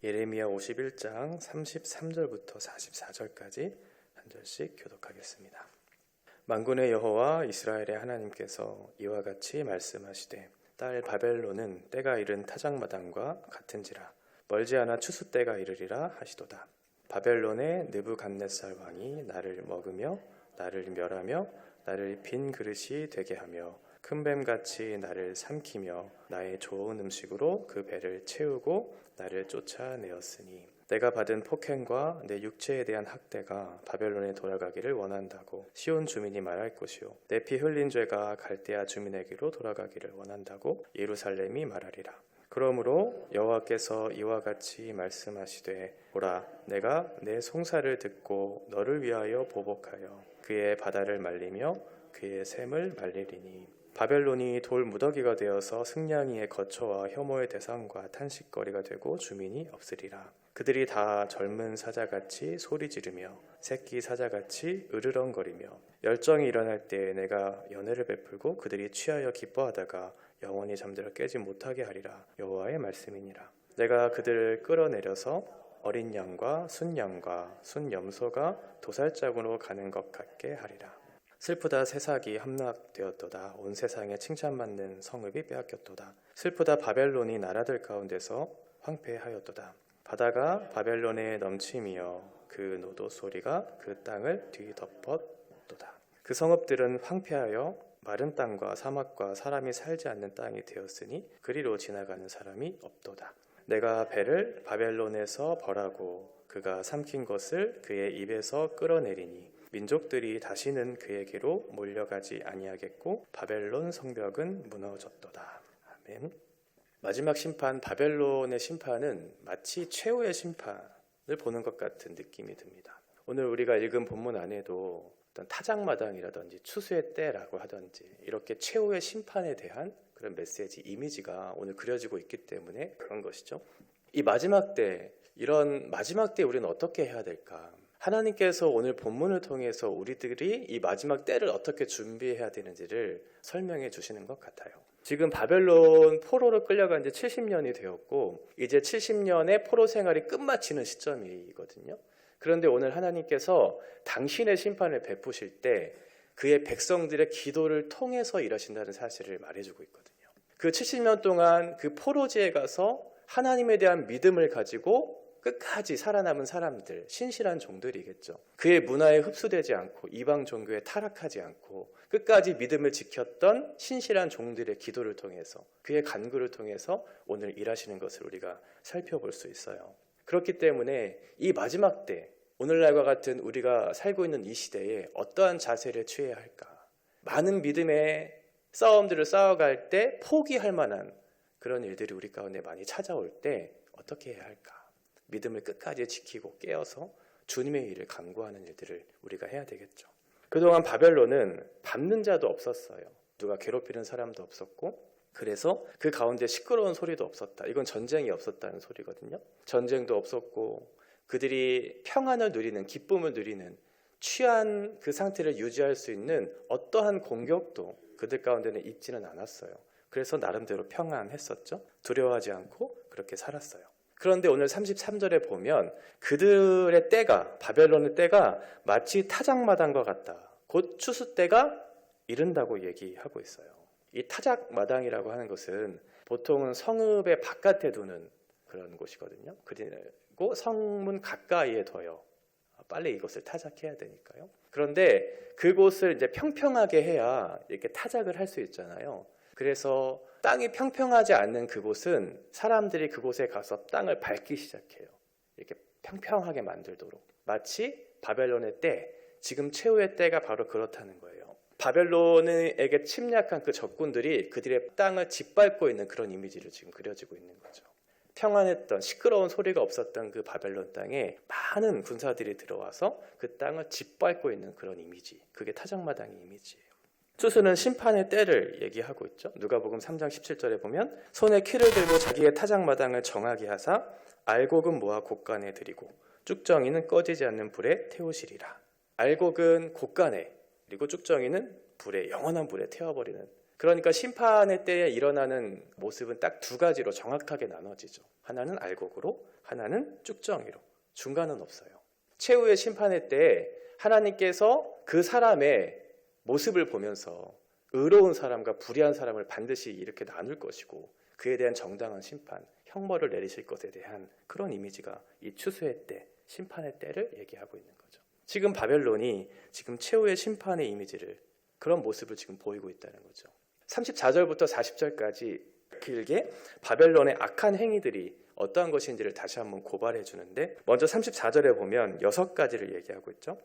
예레미야 51장 33절부터 44절까지 한 절씩 교독하겠습니다. 만군의 여호와 이스라엘의 하나님께서 이와 같이 말씀하시되 딸 바벨론은 때가 이른 타작마당과 같은지라 멀지 않아 추수 때가 이르리라 하시도다. 바벨론의 느부갓네살 왕이 나를 먹으며 나를 멸하며 나를 빈 그릇이 되게 하며 큰 뱀같이 나를 삼키며 나의 좋은 음식으로 그 배를 채우고 나를 쫓아내었으니 내가 받은 폭행과 내 육체에 대한 학대가 바벨론에 돌아가기를 원한다고 시온 주민이 말할 것이요 내 피 흘린 죄가 갈대아 주민에게로 돌아가기를 원한다고 예루살렘이 말하리라. 그러므로 여호와께서 이와 같이 말씀하시되 보라 내가 내 송사를 듣고 너를 위하여 보복하여 그의 바다를 말리며 그의 샘을 말리리니 바벨론이 돌 무더기가 되어서 승냥이의 거처와 혐오의 대상과 탄식거리가 되고 주민이 없으리라. 그들이 다 젊은 사자같이 소리 지르며 새끼 사자같이 으르렁거리며 열정이 일어날 때 내가 연회를 베풀고 그들이 취하여 기뻐하다가 영원히 잠들어 깨지 못하게 하리라. 여호와의 말씀이니라. 내가 그들을 끌어내려서 어린 양과 순염소가 도살장으로 가는 것 같게 하리라. 슬프다 새삭이 함락되었도다. 온 세상에 칭찬받는 성읍이 빼앗겼도다. 슬프다 바벨론이 나라들 가운데서 황폐하였도다. 바다가 바벨론에 넘치며 그 노도 소리가 그 땅을 뒤덮었도다. 그 성읍들은 황폐하여 마른 땅과 사막과 사람이 살지 않는 땅이 되었으니 그리로 지나가는 사람이 없도다. 내가 배를 바벨론에서 벌하고 그가 삼킨 것을 그의 입에서 끌어내리니 민족들이 다시는 그에게로 몰려가지 아니하겠고 바벨론 성벽은 무너졌도다. 아멘. 마지막 심판 바벨론의 심판은 마치 최후의 심판을 보는 것 같은 느낌이 듭니다. 오늘 우리가 읽은 본문 안에도 어떤 타작마당이라든지 추수의 때라고 하든지 이렇게 최후의 심판에 대한 그런 메시지, 이미지가 오늘 그려지고 있기 때문에 그런 것이죠. 이 마지막 때, 이런 마지막 때 우리는 어떻게 해야 될까? 하나님께서 오늘 본문을 통해서 우리들이 이 마지막 때를 어떻게 준비해야 되는지를 설명해 주시는 것 같아요. 지금 바벨론 포로로 끌려간 지 70년이 되었고 이제 70년의 포로 생활이 끝마치는 시점이거든요. 그런데 오늘 하나님께서 당신의 심판을 베푸실 때 그의 백성들의 기도를 통해서 일하신다는 사실을 말해주고 있거든요. 그 70년 동안 그 포로지에 가서 하나님에 대한 믿음을 가지고 끝까지 살아남은 사람들, 신실한 종들이겠죠. 그의 문화에 흡수되지 않고 이방 종교에 타락하지 않고 끝까지 믿음을 지켰던 신실한 종들의 기도를 통해서 그의 간구를 통해서 오늘 일하시는 것을 우리가 살펴볼 수 있어요. 그렇기 때문에 이 마지막 때, 오늘날과 같은 우리가 살고 있는 이 시대에 어떠한 자세를 취해야 할까? 많은 믿음의 싸움들을 싸워갈 때 포기할 만한 그런 일들이 우리 가운데 많이 찾아올 때 어떻게 해야 할까? 믿음을 끝까지 지키고 깨어서 주님의 일을 간구하는 일들을 우리가 해야 되겠죠. 그동안 바벨론은 밟는 자도 없었어요. 누가 괴롭히는 사람도 없었고 그래서 그 가운데 시끄러운 소리도 없었다. 이건 전쟁이 없었다는 소리거든요. 전쟁도 없었고 그들이 평안을 누리는, 기쁨을 누리는 취한 그 상태를 유지할 수 있는 어떠한 공격도 그들 가운데는 있지는 않았어요. 그래서 나름대로 평안했었죠. 두려워하지 않고 그렇게 살았어요. 그런데 오늘 33절에 보면 그들의 때가, 바벨론의 때가 마치 타작마당과 같다. 곧 추수 때가 이른다고 얘기하고 있어요. 이 타작마당이라고 하는 것은 보통은 성읍의 바깥에 두는 그런 곳이거든요. 그리고 성문 가까이에 둬요. 빨리 이것을 타작해야 되니까요. 그런데 그곳을 이제 평평하게 해야 이렇게 타작을 할 수 있잖아요. 그래서 땅이 평평하지 않는 그곳은 사람들이 그곳에 가서 땅을 밟기 시작해요. 이렇게 평평하게 만들도록. 마치 바벨론의 때, 지금 최후의 때가 바로 그렇다는 거예요. 바벨론에게 침략한 그 적군들이 그들의 땅을 짓밟고 있는 그런 이미지를 지금 그려지고 있는 거죠. 평안했던, 시끄러운 소리가 없었던 그 바벨론 땅에 많은 군사들이 들어와서 그 땅을 짓밟고 있는 그런 이미지. 그게 타작마당의 이미지예요. 추수는 심판의 때를 얘기하고 있죠. 누가복음 3장 17절에 보면 손에 키를 들고 자기의 타작마당을 정하게 하사 알곡은 모아 곳간에 들이고 쭉정이는 꺼지지 않는 불에 태우시리라. 알곡은 곳간에, 그리고 쭉정이는 불에, 영원한 불에 태워버리는 그러니까 심판의 때에 일어나는 모습은 딱 두 가지로 정확하게 나눠지죠. 하나는 알곡으로, 하나는 쭉정이로. 중간은 없어요. 최후의 심판의 때에 하나님께서 그 사람의 모습을 보면서 의로운 사람과 불의한 사람을 반드시 이렇게 나눌 것이고 그에 대한 정당한 심판, 형벌을 내리실 것에 대한 그런 이미지가 이 추수의 때, 심판의 때를 얘기하고 있는 거죠. 지금 바벨론이 지금 최후의 심판의 이미지를, 그런 모습을 지금 보이고 있다는 거죠. 34절부터 40절까지 길게 바벨론의 악한 행위들이 어떠한 것인지를 다시 한번 고발해 주는데, 먼저 34절에 보면 6가지를 얘기하고 있죠.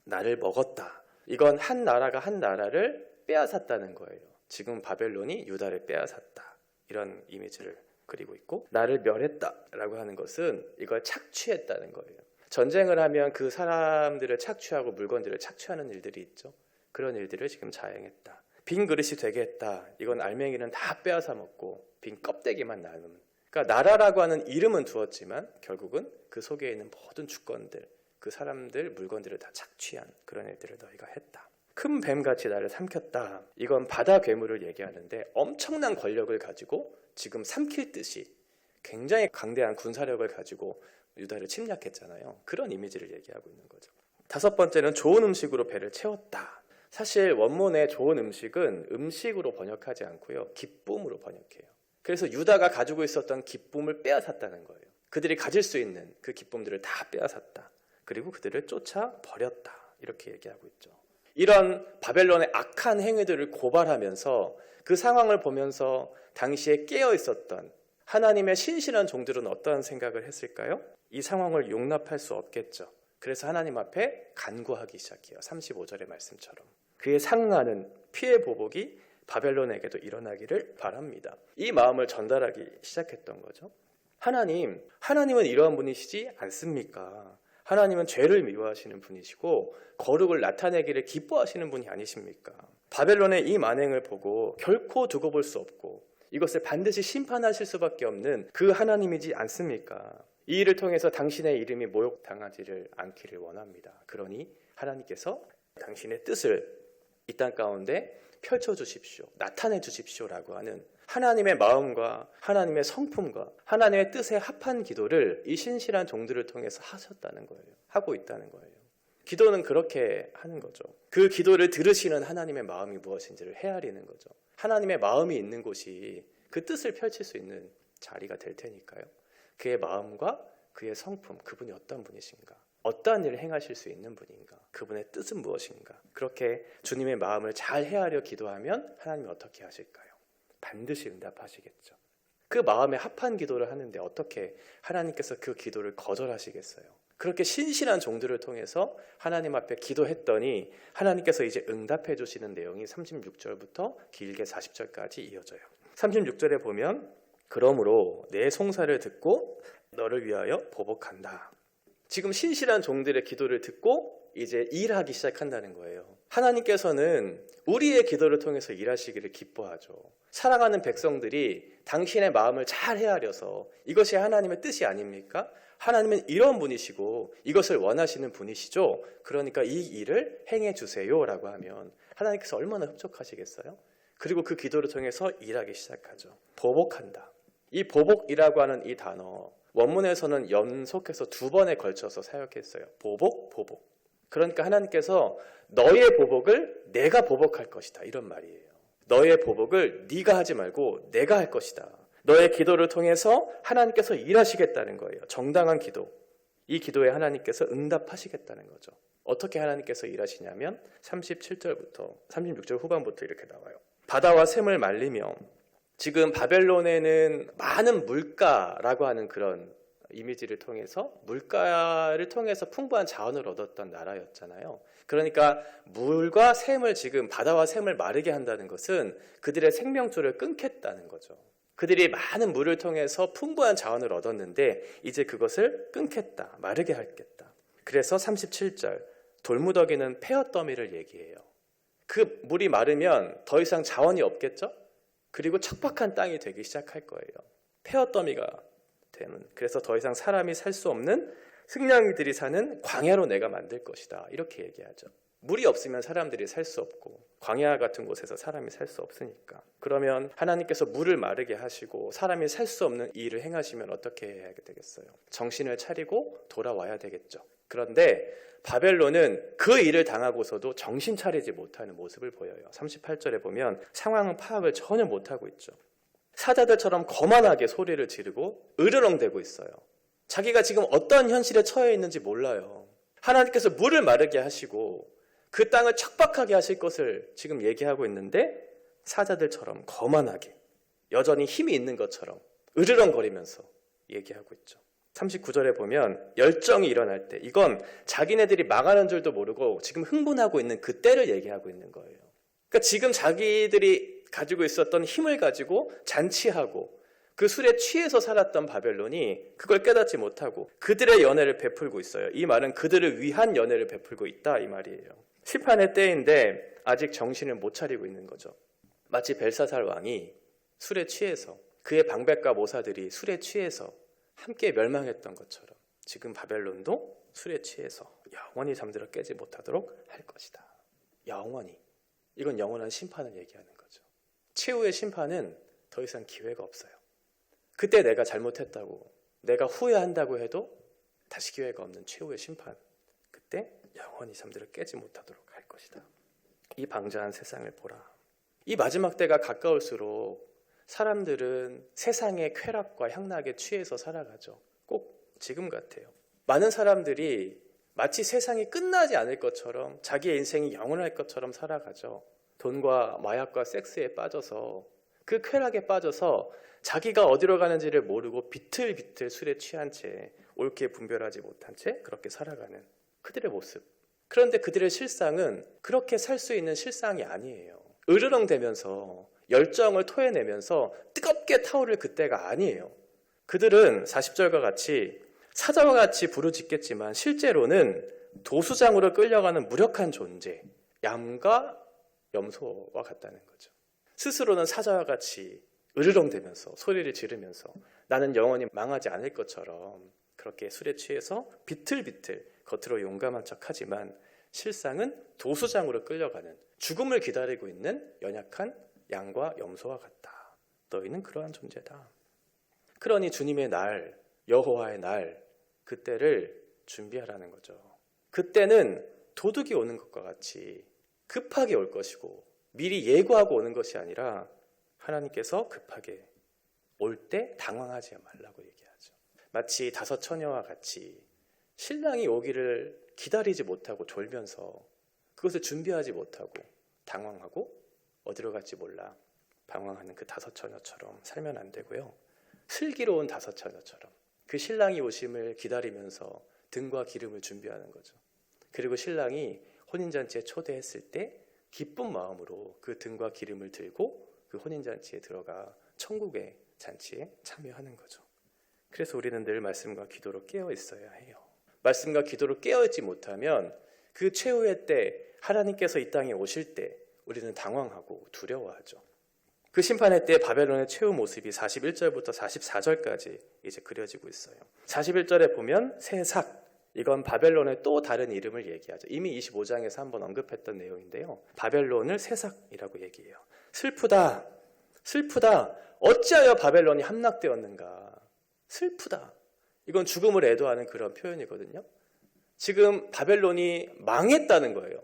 나를 먹었다. 이건 한 나라가 한 나라를 빼앗았다는 거예요. 지금 바벨론이 유다를 빼앗았다. 이런 이미지를 그리고 있고, 나를 멸했다라고 하는 것은 이걸 착취했다는 거예요. 전쟁을 하면 그 사람들을 착취하고 물건들을 착취하는 일들이 있죠. 그런 일들을 지금 자행했다. 빈 그릇이 되게 했다. 이건 알맹이는 다 빼앗아 먹고 빈 껍데기만 남은. 그러니까 나라라고 하는 이름은 두었지만 결국은 그 속에 있는 모든 주권들, 그 사람들, 물건들을 다 착취한 그런 일들을 너희가 했다. 큰 뱀같이 나를 삼켰다. 이건 바다 괴물을 얘기하는데 엄청난 권력을 가지고 지금 삼킬 듯이 굉장히 강대한 군사력을 가지고 유다를 침략했잖아요. 그런 이미지를 얘기하고 있는 거죠. 5번째는 좋은 음식으로 배를 채웠다. 사실 원문의 좋은 음식은 음식으로 번역하지 않고요, 기쁨으로 번역해요. 그래서 유다가 가지고 있었던 기쁨을 빼앗았다는 거예요. 그들이 가질 수 있는 그 기쁨들을 다 빼앗았다. 그리고 그들을 쫓아 버렸다. 이렇게 얘기하고 있죠. 이런 바벨론의 악한 행위들을 고발하면서 그 상황을 보면서 당시에 깨어 있었던 하나님의 신실한 종들은 어떠한 생각을 했을까요? 이 상황을 용납할 수 없겠죠. 그래서 하나님 앞에 간구하기 시작해요. 35절의 말씀처럼. 그의 상하는 피해 보복이 바벨론에게도 일어나기를 바랍니다. 이 마음을 전달하기 시작했던 거죠. 하나님은 이러한 분이시지 않습니까? 하나님은 죄를 미워하시는 분이시고 거룩을 나타내기를 기뻐하시는 분이 아니십니까? 바벨론의 이 만행을 보고 결코 두고 볼 수 없고 이것을 반드시 심판하실 수밖에 없는 그 하나님이지 않습니까? 이 일을 통해서 당신의 이름이 모욕당하지를 않기를 원합니다. 그러니 하나님께서 당신의 뜻을 이 땅 가운데 펼쳐주십시오. 나타내 주십시오라고 하는 하나님의 마음과 하나님의 성품과 하나님의 뜻에 합한 기도를 이 신실한 종들을 통해서 하셨다는 거예요. 하고 있다는 거예요. 기도는 그렇게 하는 거죠. 그 기도를 들으시는 하나님의 마음이 무엇인지를 헤아리는 거죠. 하나님의 마음이 있는 곳이 그 뜻을 펼칠 수 있는 자리가 될 테니까요. 그의 마음과 그의 성품, 그분이 어떤 분이신가? 어떠한 일을 행하실 수 있는 분인가? 그분의 뜻은 무엇인가? 그렇게 주님의 마음을 잘 헤아려 기도하면 하나님이 어떻게 하실까요? 반드시 응답하시겠죠. 그 마음에 합한 기도를 하는데 어떻게 하나님께서 그 기도를 거절하시겠어요? 그렇게 신실한 종들을 통해서 하나님 앞에 기도했더니 하나님께서 이제 응답해 주시는 내용이 36절부터 길게 40절까지 이어져요. 36절에 보면 그러므로 내 송사를 듣고 너를 위하여 보복한다. 지금 신실한 종들의 기도를 듣고 이제 일하기 시작한다는 거예요. 하나님께서는 우리의 기도를 통해서 일하시기를 기뻐하죠. 사랑하는 백성들이 당신의 마음을 잘 헤아려서 이것이 하나님의 뜻이 아닙니까? 하나님은 이런 분이시고 이것을 원하시는 분이시죠. 그러니까 이 일을 행해 주세요라고 하면 하나님께서 얼마나 흡족하시겠어요? 그리고 그 기도를 통해서 일하기 시작하죠. 보복한다. 이 보복이라고 하는 이 단어 원문에서는 연속해서 2번에 걸쳐서 사용했어요. 보복. 그러니까 하나님께서 너의 보복을 내가 보복할 것이다. 이런 말이에요. 너의 보복을 네가 하지 말고 내가 할 것이다. 너의 기도를 통해서 하나님께서 일하시겠다는 거예요. 정당한 기도. 이 기도에 하나님께서 응답하시겠다는 거죠. 어떻게 하나님께서 일하시냐면 37절부터 36절 후반부터 이렇게 나와요. 바다와 샘을 말리며, 지금 바벨론에는 많은 물가라고 하는 그런 이미지를 통해서 물가를 통해서 풍부한 자원을 얻었던 나라였잖아요. 그러니까 물과 샘을, 지금 바다와 샘을 마르게 한다는 것은 그들의 생명줄을 끊겠다는 거죠. 그들이 많은 물을 통해서 풍부한 자원을 얻었는데 이제 그것을 끊겠다, 마르게 하겠다. 그래서 37절 돌무더기는 폐허더미를 얘기해요. 그 물이 마르면 더 이상 자원이 없겠죠? 그리고 척박한 땅이 되기 시작할 거예요. 폐허더미가 되는, 그래서 더 이상 사람이 살 수 없는, 승냥이들이 사는 광야로 내가 만들 것이다. 이렇게 얘기하죠. 물이 없으면 사람들이 살 수 없고 광야 같은 곳에서 사람이 살 수 없으니까. 그러면 하나님께서 물을 마르게 하시고 사람이 살 수 없는 이 일을 행하시면 어떻게 해야 되겠어요? 정신을 차리고 돌아와야 되겠죠. 그런데 바벨론은 그 일을 당하고서도 정신 차리지 못하는 모습을 보여요. 38절에 보면 상황 파악을 전혀 못하고 있죠. 사자들처럼 거만하게 소리를 지르고 으르렁대고 있어요. 자기가 지금 어떤 현실에 처해 있는지 몰라요. 하나님께서 물을 마르게 하시고 그 땅을 척박하게 하실 것을 지금 얘기하고 있는데 사자들처럼 거만하게 여전히 힘이 있는 것처럼 으르렁거리면서 얘기하고 있죠. 39절에 보면 열정이 일어날 때, 이건 자기네들이 망하는 줄도 모르고 지금 흥분하고 있는 그때를 얘기하고 있는 거예요. 그러니까 지금 자기들이 가지고 있었던 힘을 가지고 잔치하고 그 술에 취해서 살았던 바벨론이 그걸 깨닫지 못하고 그들의 연애를 베풀고 있어요. 이 말은 그들을 위한 연애를 베풀고 있다 이 말이에요. 심판의 때인데 아직 정신을 못 차리고 있는 거죠. 마치 벨사살 왕이 술에 취해서 그의 방백과 모사들이 술에 취해서 함께 멸망했던 것처럼 지금 바벨론도 술에 취해서 영원히 잠들어 깨지 못하도록 할 것이다. 영원히. 이건 영원한 심판을 얘기하는 거죠. 최후의 심판은 더 이상 기회가 없어요. 그때 내가 잘못했다고 내가 후회한다고 해도 다시 기회가 없는 최후의 심판. 그때 영원히 잠들어 깨지 못하도록 할 것이다. 이 방자한 세상을 보라. 이 마지막 때가 가까울수록 사람들은 세상의 쾌락과 향락에 취해서 살아가죠. 꼭 지금 같아요. 많은 사람들이 마치 세상이 끝나지 않을 것처럼 자기의 인생이 영원할 것처럼 살아가죠. 돈과 마약과 섹스에 빠져서 그 쾌락에 빠져서 자기가 어디로 가는지를 모르고 비틀비틀 술에 취한 채 옳게 분별하지 못한 채 그렇게 살아가는 그들의 모습. 그런데 그들의 실상은 그렇게 살 수 있는 실상이 아니에요. 으르렁대면서 열정을 토해내면서 뜨겁게 타오를 그때가 아니에요. 그들은 40절과 같이 사자와 같이 부르짖겠지만 실제로는 도수장으로 끌려가는 무력한 존재, 얌과 염소와 같다는 거죠. 스스로는 사자와 같이 으르렁대면서 소리를 지르면서 나는 영원히 망하지 않을 것처럼 그렇게 술에 취해서 비틀비틀 겉으로 용감한 척하지만 실상은 도수장으로 끌려가는 죽음을 기다리고 있는 연약한 양과 염소와 같다. 너희는 그러한 존재다. 그러니 주님의 날, 여호와의 날, 그때를 준비하라는 거죠. 그때는 도둑이 오는 것과 같이 급하게 올 것이고 미리 예고하고 오는 것이 아니라 하나님께서 급하게 올 때 당황하지 말라고 얘기하죠. 마치 5 처녀와 같이 신랑이 오기를 기다리지 못하고 졸면서 그것을 준비하지 못하고 당황하고 어디로 갈지 몰라 방황하는 그 5 처녀처럼 살면 안 되고요. 슬기로운 5 처녀처럼 그 신랑이 오심을 기다리면서 등과 기름을 준비하는 거죠. 그리고 신랑이 혼인잔치에 초대했을 때 기쁜 마음으로 그 등과 기름을 들고 그 혼인잔치에 들어가 천국의 잔치에 참여하는 거죠. 그래서 우리는 늘 말씀과 기도로 깨어 있어야 해요. 말씀과 기도로 깨어 있지 못하면 그 최후의 때 하나님께서 이 땅에 오실 때 우리는 당황하고 두려워하죠. 그 심판의 때 바벨론의 최후 모습이 41절부터 44절까지 이제 그려지고 있어요. 41절에 보면 새삭, 이건 바벨론의 또 다른 이름을 얘기하죠. 이미 25장에서 한번 언급했던 내용인데요. 바벨론을 새삭이라고 얘기해요. 슬프다, 슬프다. 어찌하여 바벨론이 함락되었는가. 슬프다. 이건 죽음을 애도하는 그런 표현이거든요. 지금 바벨론이 망했다는 거예요.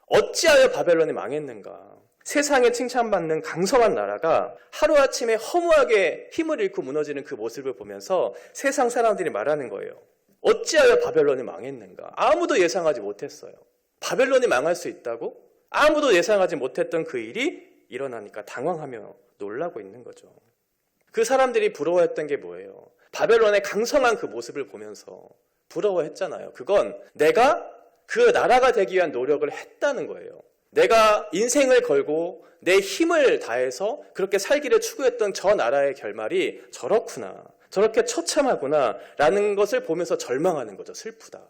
어찌하여 바벨론이 망했는가. 세상에 칭찬받는 강성한 나라가 하루아침에 허무하게 힘을 잃고 무너지는 그 모습을 보면서 세상 사람들이 말하는 거예요. 어찌하여 바벨론이 망했는가. 아무도 예상하지 못했어요. 바벨론이 망할 수 있다고? 아무도 예상하지 못했던 그 일이 일어나니까 당황하며 놀라고 있는 거죠. 그 사람들이 부러워했던 게 뭐예요? 바벨론의 강성한 그 모습을 보면서 부러워했잖아요. 그건 내가 그 나라가 되기 위한 노력을 했다는 거예요. 내가 인생을 걸고 내 힘을 다해서 그렇게 살기를 추구했던 저 나라의 결말이 저렇구나, 저렇게 처참하구나 라는 것을 보면서 절망하는 거죠. 슬프다.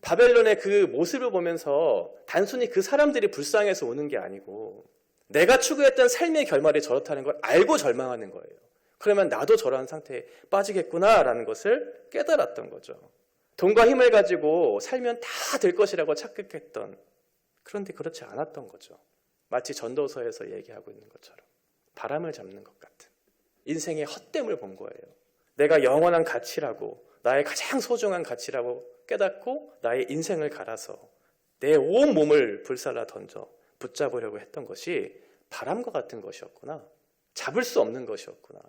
바벨론의 그 모습을 보면서 단순히 그 사람들이 불쌍해서 오는 게 아니고 내가 추구했던 삶의 결말이 저렇다는 걸 알고 절망하는 거예요. 그러면 나도 저러한 상태에 빠지겠구나라는 것을 깨달았던 거죠. 돈과 힘을 가지고 살면 다 될 것이라고 착각했던 그런데 그렇지 않았던 거죠. 마치 전도서에서 얘기하고 있는 것처럼 바람을 잡는 것 같은 인생의 헛됨을 본 거예요. 내가 영원한 가치라고, 나의 가장 소중한 가치라고 깨닫고 나의 인생을 갈아서 내 온 몸을 불살라 던져 붙잡으려고 했던 것이 바람과 같은 것이었구나. 잡을 수 없는 것이었구나.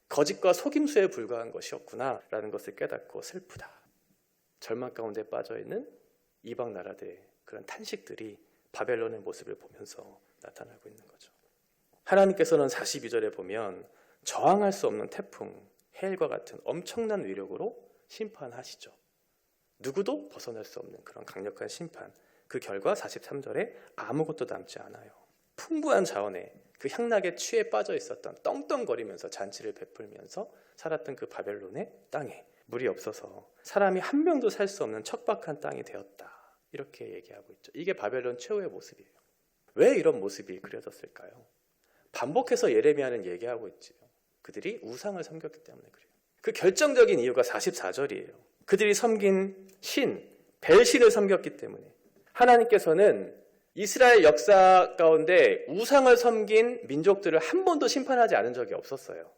거짓과 속임수에 불과한 것이었구나 라는 것을 깨닫고 슬프다. 절망 가운데 빠져있는 이방 나라들의 그런 탄식들이 바벨론의 모습을 보면서 나타나고 있는 거죠. 하나님께서는 42절에 보면 저항할 수 없는 태풍, 해일과 같은 엄청난 위력으로 심판하시죠. 누구도 벗어날 수 없는 그런 강력한 심판. 그 결과 43절에 아무것도 남지 않아요. 풍부한 자원에 그 향락에 취해 빠져 있었던, 떵떵거리면서 잔치를 베풀면서 살았던 그 바벨론의 땅에 물이 없어서 사람이 한 명도 살 수 없는 척박한 땅이 되었다. 이렇게 얘기하고 있죠. 이게 바벨론 최후의 모습이에요. 왜 이런 모습이 그려졌을까요? 반복해서 예레미야는 얘기하고 있지요. 그들이 우상을 섬겼기 때문에 그래요. 그 결정적인 이유가 44절이에요. 그들이 섬긴 신, 벨신을 섬겼기 때문에. 하나님께서는 이스라엘 역사 가운데 우상을 섬긴 민족들을 한 번도 심판하지 않은 적이 없었어요.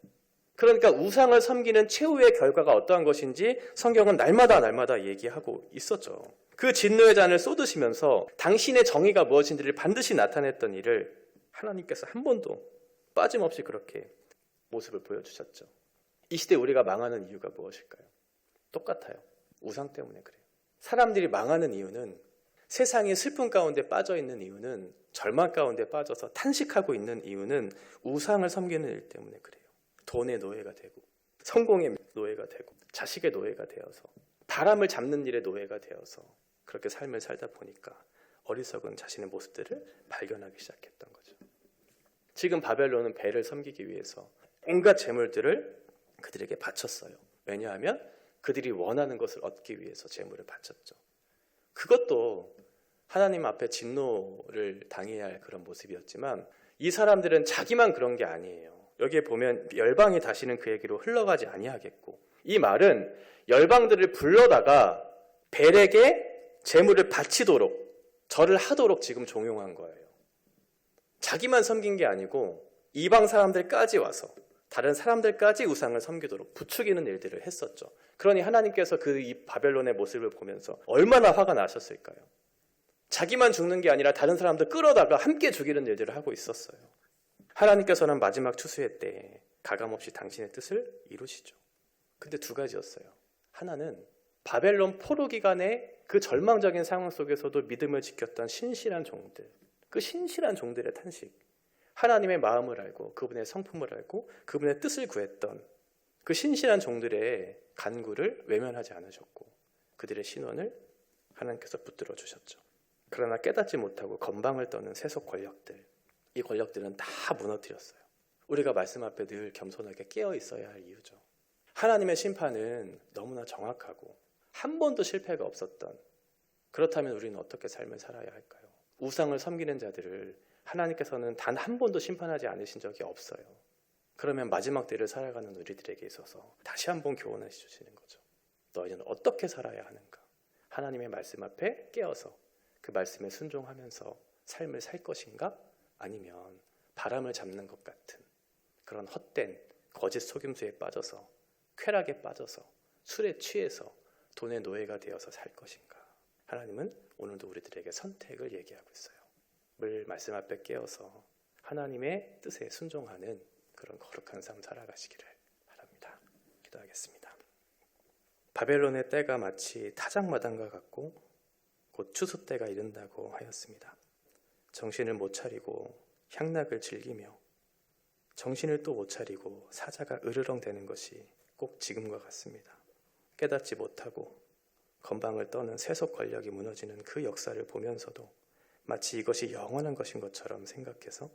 그러니까 우상을 섬기는 최후의 결과가 어떠한 것인지 성경은 날마다 얘기하고 있었죠. 그 진노의 잔을 쏟으시면서 당신의 정의가 무엇인지를 반드시 나타냈던 일을 하나님께서 한 번도 빠짐없이 그렇게 모습을 보여주셨죠. 이 시대 우리가 망하는 이유가 무엇일까요? 똑같아요. 우상 때문에 그래요. 사람들이 망하는 이유는, 세상의 슬픔 가운데 빠져 있는 이유는, 절망 가운데 빠져서 탄식하고 있는 이유는 우상을 섬기는 일 때문에 그래요. 돈의 노예가 되고, 성공의 노예가 되고, 자식의 노예가 되어서, 바람을 잡는 일의 노예가 되어서 그렇게 삶을 살다 보니까 어리석은 자신의 모습들을 발견하기 시작했던 거죠. 지금 바벨론은 벨을 섬기기 위해서 온갖 재물들을 그들에게 바쳤어요. 왜냐하면 그들이 원하는 것을 얻기 위해서 재물을 바쳤죠. 그것도 하나님 앞에 진노를 당해야 할 그런 모습이었지만 이 사람들은 자기만 그런 게 아니에요. 여기에 보면 열방이 다시는 그에게로 흘러가지 아니하겠고, 이 말은 열방들을 불러다가 벨에게 재물을 바치도록, 절을 하도록 지금 종용한 거예요. 자기만 섬긴 게 아니고 이방 사람들까지 와서 다른 사람들까지 우상을 섬기도록 부추기는 일들을 했었죠. 그러니 하나님께서 그 이 바벨론의 모습을 보면서 얼마나 화가 나셨을까요? 자기만 죽는 게 아니라 다른 사람들 끌어다가 함께 죽이는 일들을 하고 있었어요. 하나님께서는 마지막 추수의 때에 가감없이 당신의 뜻을 이루시죠. 근데 두 가지였어요. 하나는 바벨론 포로 기간에 그 절망적인 상황 속에서도 믿음을 지켰던 신실한 종들, 그 신실한 종들의 탄식, 하나님의 마음을 알고 그분의 성품을 알고 그분의 뜻을 구했던 그 신실한 종들의 간구를 외면하지 않으셨고, 그들의 신원을 하나님께서 붙들어 주셨죠. 그러나 깨닫지 못하고 건방을 떠는 세속 권력들, 이 권력들은 다 무너뜨렸어요. 우리가 말씀 앞에 늘 겸손하게 깨어 있어야 할 이유죠. 하나님의 심판은 너무나 정확하고 한 번도 실패가 없었던, 그렇다면 우리는 어떻게 삶을 살아야 할까요? 우상을 섬기는 자들을 하나님께서는 단 한 번도 심판하지 않으신 적이 없어요. 그러면 마지막 때를 살아가는 우리들에게 있어서 다시 한번 교훈을 주시는 거죠. 너희는 어떻게 살아야 하는가? 하나님의 말씀 앞에 깨어서 그 말씀에 순종하면서 삶을 살 것인가? 아니면 바람을 잡는 것 같은 그런 헛된 거짓 속임수에 빠져서, 쾌락에 빠져서, 술에 취해서 돈의 노예가 되어서 살 것인가? 하나님은 오늘도 우리들에게 선택을 얘기하고 있어요. 늘 말씀 앞에 깨어서 하나님의 뜻에 순종하는 그런 거룩한 삶 살아가시기를 바랍니다. 기도하겠습니다. 바벨론의 때가 마치 타작마당과 같고 곧 추수 때가 이른다고 하였습니다. 정신을 못 차리고 향락을 즐기며 정신을 또 못 차리고 사자가 으르렁대는 것이 꼭 지금과 같습니다. 깨닫지 못하고 건방을 떠는 세속 권력이 무너지는 그 역사를 보면서도 마치 이것이 영원한 것인 것처럼 생각해서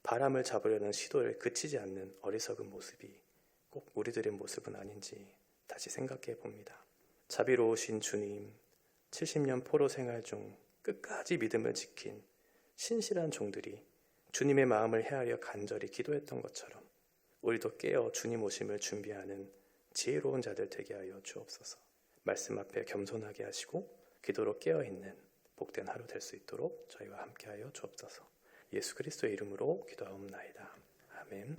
바람을 잡으려는 시도를 그치지 않는 어리석은 모습이 꼭 우리들의 모습은 아닌지 다시 생각해 봅니다. 자비로우신 주님, 70년 포로 생활 중 끝까지 믿음을 지킨 신실한 종들이 주님의 마음을 헤아려 간절히 기도했던 것처럼 우리도 깨어 주님 오심을 준비하는 지혜로운 자들 되게 하여 주옵소서. 말씀 앞에 겸손하게 하시고 기도로 깨어있는 복된 하루 될 수 있도록 저희와 함께하여 주옵소서. 예수 그리스도의 이름으로 기도하옵나이다. 아멘.